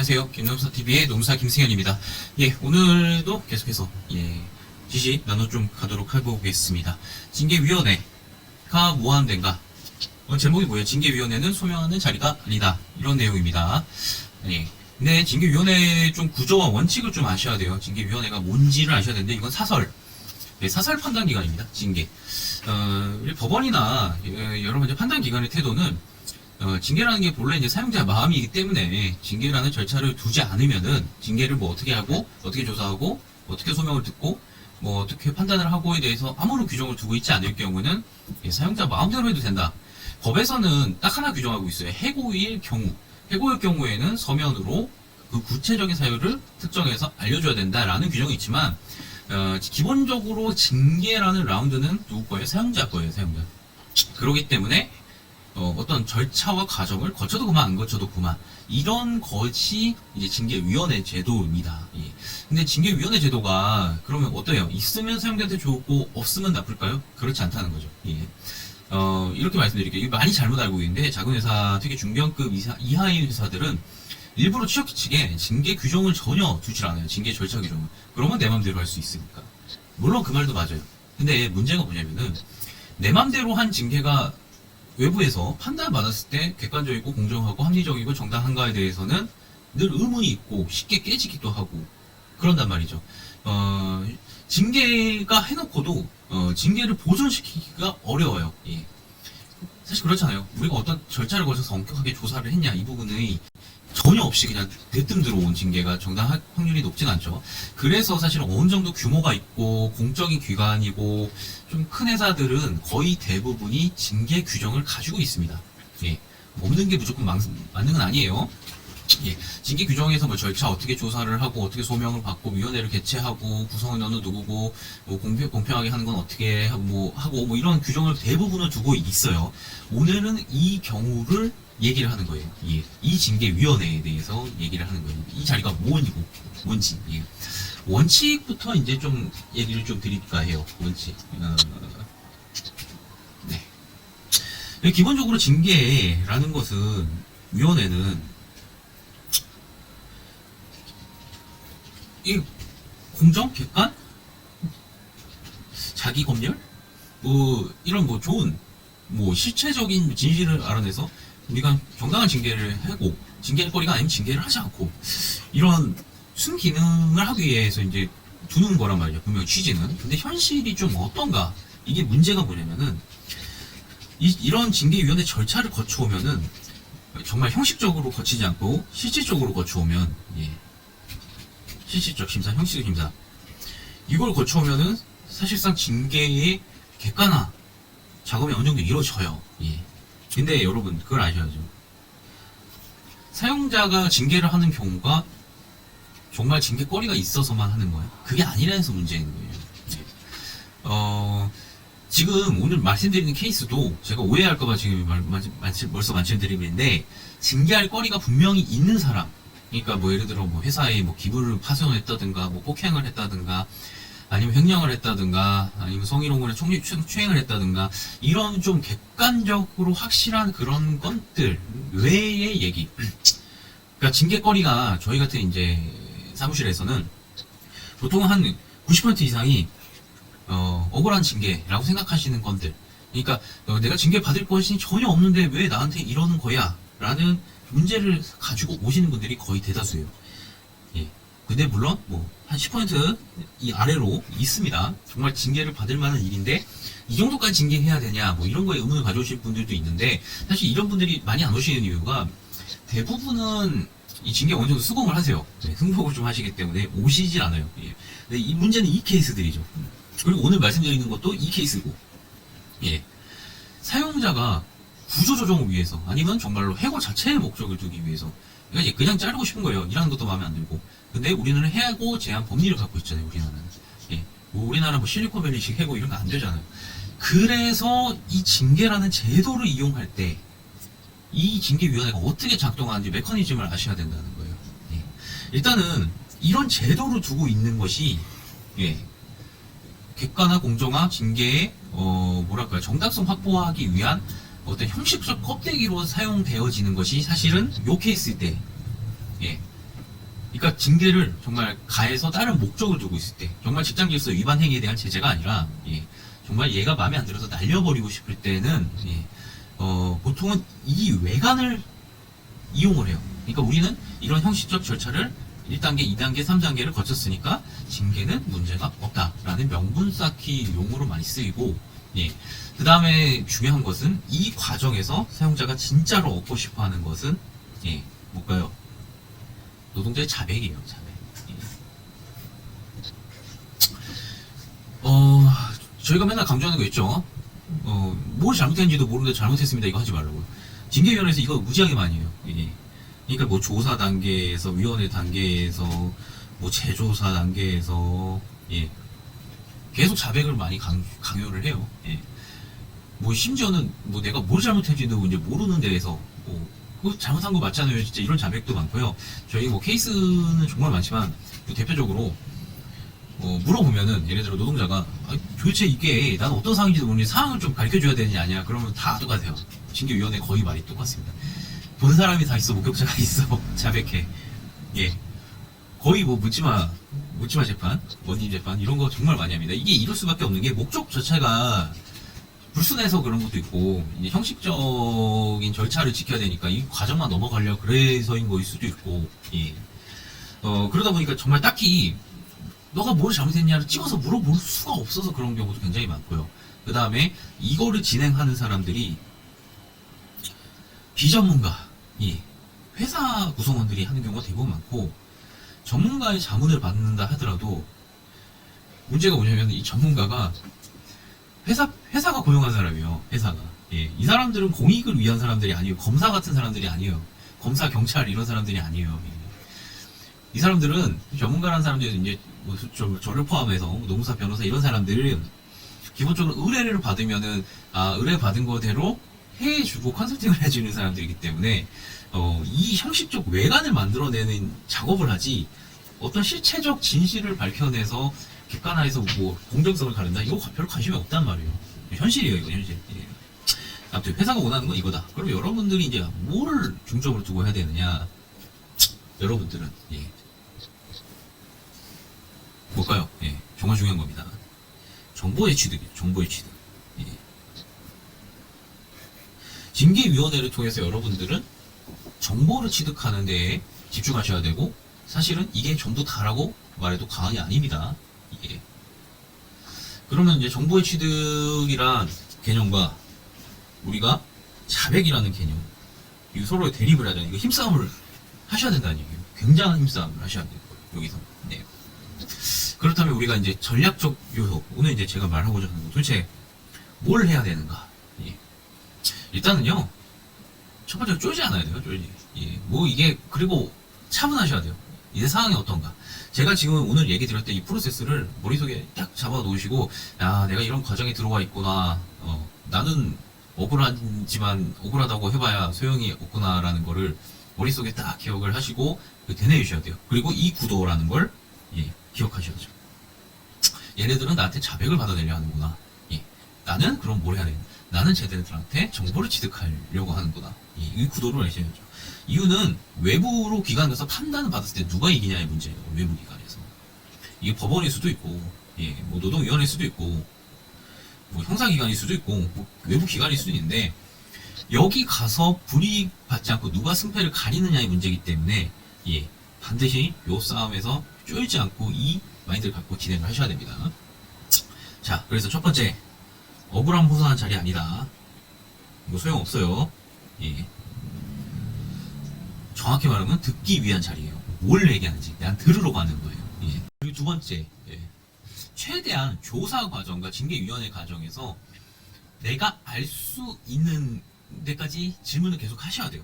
안녕하세요. 김농사TV의 농사 김승현입니다. 예, 오늘도 계속해서, 지시 나눠 좀 가도록 해보겠습니다. 징계위원회가 뭐하는 데인가? 제목이 뭐예요? 징계위원회는 소명하는 자리가 아니다. 이런 내용입니다. 예. 근데 징계위원회 좀 구조와 원칙을 좀 아셔야 돼요. 징계위원회가 뭔지를 아셔야 되는데, 이건 사설. 사설 판단 기관입니다. 징계. 법원이나 여러 가지 판단 기관의 태도는 징계라는 게 본래 이제 사용자 마음이기 때문에 징계라는 절차를 두지 않으면은 징계를 뭐 어떻게 하고 어떻게 조사하고 어떻게 소명을 듣고 뭐 어떻게 판단을 하고에 대해서 아무런 규정을 두고 있지 않을 경우는 사용자 마음대로 해도 된다. 법에서는 딱 하나 규정하고 있어요. 해고일 경우. 해고일 경우에는 서면으로 그 구체적인 사유를 특정해서 알려줘야 된다라는 규정이 있지만 기본적으로 징계라는 라운드는 누구 거예요? 사용자 거예요. 사용자. 그렇기 때문에 어떤 절차와 과정을 거쳐도 그만 안 거쳐도 그만 이런 것이 이제 징계위원회 제도입니다. 예. 근데 징계위원회 제도가 그러면 어때요? 있으면 사용자한테 좋고 없으면 나쁠까요? 그렇지 않다는 거죠. 예. 이렇게 말씀드릴게요. 이거 많이 잘못 알고 있는데 작은 회사, 특히 중견급 이하의 회사들은 일부러 취업규칙에 징계 규정을 전혀 두질 않아요. 징계 절차 규정을. 그러면 내 맘대로 할 수 있으니까. 물론 그 말도 맞아요. 근데 문제가 뭐냐면은 내 맘대로 한 징계가 외부에서 판단받았을 때 객관적이고 공정하고 합리적이고 정당한가에 대해서는 늘 의문이 있고 쉽게 깨지기도 하고 그런단 말이죠. 징계가 해놓고도 징계를 보존시키기가 어려워요. 예. 사실 그렇잖아요. 우리가 어떤 절차를 거쳐서 엄격하게 조사를 했냐 이 부분의 전혀 없이 그냥 대뜸 들어온 징계가 정당할 확률이 높진 않죠. 그래서 사실 어느 정도 규모가 있고 공적인 기관이고 좀 큰 회사들은 거의 대부분이 징계 규정을 가지고 있습니다. 예. 없는 게 무조건 맞는 건 아니에요. 예. 징계 규정에서 뭐 절차 어떻게 조사를 하고 어떻게 소명을 받고 위원회를 개최하고 구성은 어느 누구고 뭐 공평하게 하는 건 어떻게 하고 뭐 이런 규정을 대부분을 두고 있어요. 오늘은 이 경우를 얘기를 하는 거예요. 예. 이 징계위원회에 대해서 얘기를 하는 거예요. 이 자리가 뭔지. 예. 원칙부터 이제 좀 얘기를 좀 드릴까 해요. 원칙. 네. 기본적으로 징계라는 것은 위원회는 이 공정, 객관, 자기 검열, 이런 좋은 실체적인 진실을 알아내서 우리가 정당한 징계를 하고 징계할 거리가 아니면 징계를 하지 않고 이런 순기능을 하기 위해서 이제 두는 거란 말이죠. 분명 취지는. 근데 현실이 좀 어떤가? 이게 문제가 뭐냐면은 이런 징계위원회 절차를 거쳐오면은 정말 형식적으로 거치지 않고 실질적으로 거쳐오면 실질적 심사, 형식적 심사 이걸 거쳐오면은 사실상 징계의 객관화 작업이 어느 정도 이루어져요. 예. 근데 여러분 그걸 아셔야죠. 사용자가 징계를 하는 경우가 정말 징계거리가 있어서만 하는 거예요. 그게 아니라서 문제인 거예요. 지금 오늘 말씀드리는 케이스도 제가 오해할까봐 지금 벌써 말씀드리는데 징계할 거리가 분명히 있는 사람. 그러니까 예를 들어 회사에 기부를 파손을 했다든가 폭행을 했다든가 아니면 횡령을 했다든가 아니면 성희롱을 추행을 했다든가 이런 좀 객관적으로 확실한 그런 건들 외의 얘기. 그러니까 징계거리가 저희 같은 이제 사무실에서는 보통 한 90% 이상이 억울한 징계라고 생각하시는 건들. 그러니까 내가 징계 받을 것이 전혀 없는데 왜 나한테 이러는 거야? 라는 문제를 가지고 오시는 분들이 거의 대다수예요. 예. 근데 물론 한 10% 이 아래로 있습니다. 정말 징계를 받을 만한 일인데 이 정도까지 징계해야 되냐 이런 거에 의문을 가져오실 분들도 있는데 사실 이런 분들이 많이 안 오시는 이유가 대부분은 이 징계 어느 정도 수긍을 하세요. 승복을 좀 하시기 때문에 오시질 않아요. 예. 근데 이 문제는 이 케이스들이죠. 그리고 오늘 말씀드리는 것도 이 케이스고, 예. 사용자가 구조조정을 위해서 아니면 정말로 해고 자체의 목적을 두기 위해서 그냥 자르고 싶은 거예요. 일하는 것도 마음에 안 들고. 근데 우리는 해고 제한 법리를 갖고 있잖아요. 우리나라는. 예. 우리나라 실리콘밸리식 해고 이런 거 안 되잖아요. 그래서 이 징계라는 제도를 이용할 때 이 징계위원회가 어떻게 작동하는지 메커니즘을 아셔야 된다는 거예요. 예. 일단은 이런 제도를 두고 있는 것이 객관화, 공정화, 징계의 정당성 확보하기 위한 어떤 형식적 껍데기로 사용되어지는 것이 사실은 요 케이스 때 그러니까 징계를 정말 가해서 다른 목적을 두고 있을 때, 정말 직장 질서 위반 행위에 대한 제재가 아니라, 예, 정말 얘가 마음에 안 들어서 날려버리고 싶을 때는, 예, 보통은 이 외관을 이용을 해요. 그러니까 우리는 이런 형식적 절차를 1단계, 2단계, 3단계를 거쳤으니까 징계는 문제가 없다라는 명분 쌓기 용어로 많이 쓰이고, 예. 그 다음에 중요한 것은 이 과정에서 사용자가 진짜로 얻고 싶어 하는 것은, 예, 뭘까요? 노동자의 자백이에요, 자백. 예. 저희가 맨날 강조하는 거 있죠? 뭘 잘못했는지도 모르는데 잘못했습니다. 이거 하지 말라고요. 징계위원회에서 이거 무지하게 많이 해요. 예. 그러니까 뭐 조사 단계에서, 위원회 단계에서, 뭐 재조사 단계에서, 예. 계속 자백을 많이 강요를 해요. 예. 뭐 심지어는 뭐 내가 뭘 잘못했는지도 이제 모르는 데에서 뭐 그거 잘못한 거 맞잖아요. 진짜 이런 자백도 많고요. 저희 뭐 케이스는 정말 많지만 대표적으로 물어보면은 예를 들어 노동자가 도대체 이게 난 어떤 상황인지도 모르는데 상황을 좀 가르쳐줘야 되느냐 아니야 그러면 다 똑같아요. 징계위원회 거의 말이 똑같습니다. 본 사람이 다 있어, 목격자가 있어, 자백해. 예. 거의 뭐 묻지마 재판, 원님 재판 이런 거 정말 많이 합니다. 이게 이럴 수밖에 없는 게 목적 자체가 불순해서 그런 것도 있고 이제 형식적인 절차를 지켜야 되니까 이 과정만 넘어가려 그래서인 거일 수도 있고, 예. 그러다 보니까 정말 딱히 너가 뭘 잘못했냐를 찍어서 물어볼 수가 없어서 그런 경우도 굉장히 많고요. 그 다음에 이거를 진행하는 사람들이 비전문가, 예. 회사 구성원들이 하는 경우가 대부분 많고, 전문가의 자문을 받는다 하더라도 문제가 뭐냐면 이 전문가가 회사가 고용한 사람이에요. 회사가. 예. 이 사람들은 공익을 위한 사람들이 아니에요. 검사 같은 사람들이 아니에요. 검사, 경찰 이런 사람들이 아니에요. 예. 이 사람들은 전문가라는 사람들이 이제 뭐 저를 포함해서 노무사, 변호사 이런 사람들은 기본적으로 의뢰를 받으면은 의뢰 받은 거대로 해주고 컨설팅을 해주는 사람들이기 때문에 이 형식적 외관을 만들어내는 작업을 하지 어떤 실체적 진실을 밝혀내서 객관화해서 뭐 공정성을 가른다 이거 별로 관심이 없단 말이에요. 현실이에요, 이거 현실. 예. 아무튼 회사가 원하는 건 이거다. 그럼 여러분들이 이제 뭐를 중점으로 두고 해야 되느냐? 여러분들은 예. 뭘까요? 예, 정말 중요한 겁니다. 정보의 취득이에요. 정보의 취득. 예. 징계위원회를 통해서 여러분들은 정보를 취득하는 데에 집중하셔야 되고 사실은 이게 전부 다라고 말해도 과언이 아닙니다. 이게. 그러면 이제 정보의 취득이란 개념과 우리가 자백이라는 개념 이 서로의 대립을 하자니 이거 힘싸움을 하셔야 된다는 얘기예요. 굉장한 힘싸움을 하셔야 돼요. 여기서. 네. 그렇다면 우리가 이제 전략적 요소 오늘 이제 제가 말하고자 하는 거 도대체 뭘 해야 되는가? 예. 일단은요. 첫 번째 쫄지 않아야 돼요. 쫄지. 예. 뭐 이게 그리고 차분하셔야 돼요. 이제 상황이 어떤가? 제가 지금 오늘 얘기 드렸던 이 프로세스를 머릿속에 딱 잡아 놓으시고 야 내가 이런 과정에 들어와 있구나. 나는 억울하지만 억울하다고 해봐야 소용이 없구나라는 거를 머릿속에 딱 기억을 하시고 되뇌이셔야 돼요. 그리고 이 구도라는 걸 예, 기억하셔야죠. 얘네들은 나한테 자백을 받아내려 하는구나. 예. 나는 그럼 뭘 해야 되나? 나는 쟤들한테 정보를 취득하려고 하는구나. 예, 이 구도를 아셔야죠. 이유는 외부로 기관에서 판단을 받았을 때 누가 이기냐의 문제예요. 외부 기관에서. 이게 법원일 수도 있고, 예, 뭐 노동위원회일 수도 있고, 뭐 형사기관일 수도 있고, 뭐 외부 기관일 수도 있는데, 여기 가서 불이익받지 않고 누가 승패를 가리느냐의 문제이기 때문에, 예, 반드시 요 싸움에서 쫄지 않고 이 마인드를 갖고 진행을 하셔야 됩니다. 자, 그래서 첫 번째, 억울함 호소하는 자리 아니다. 이거 소용없어요. 예. 정확히 말하면 듣기 위한 자리예요. 뭘 얘기하는지 그냥 들으러 가는 거예요. 예. 그리고 두 번째, 예. 최대한 조사 과정과 징계위원회 과정에서 내가 알 수 있는 데까지 질문을 계속 하셔야 돼요.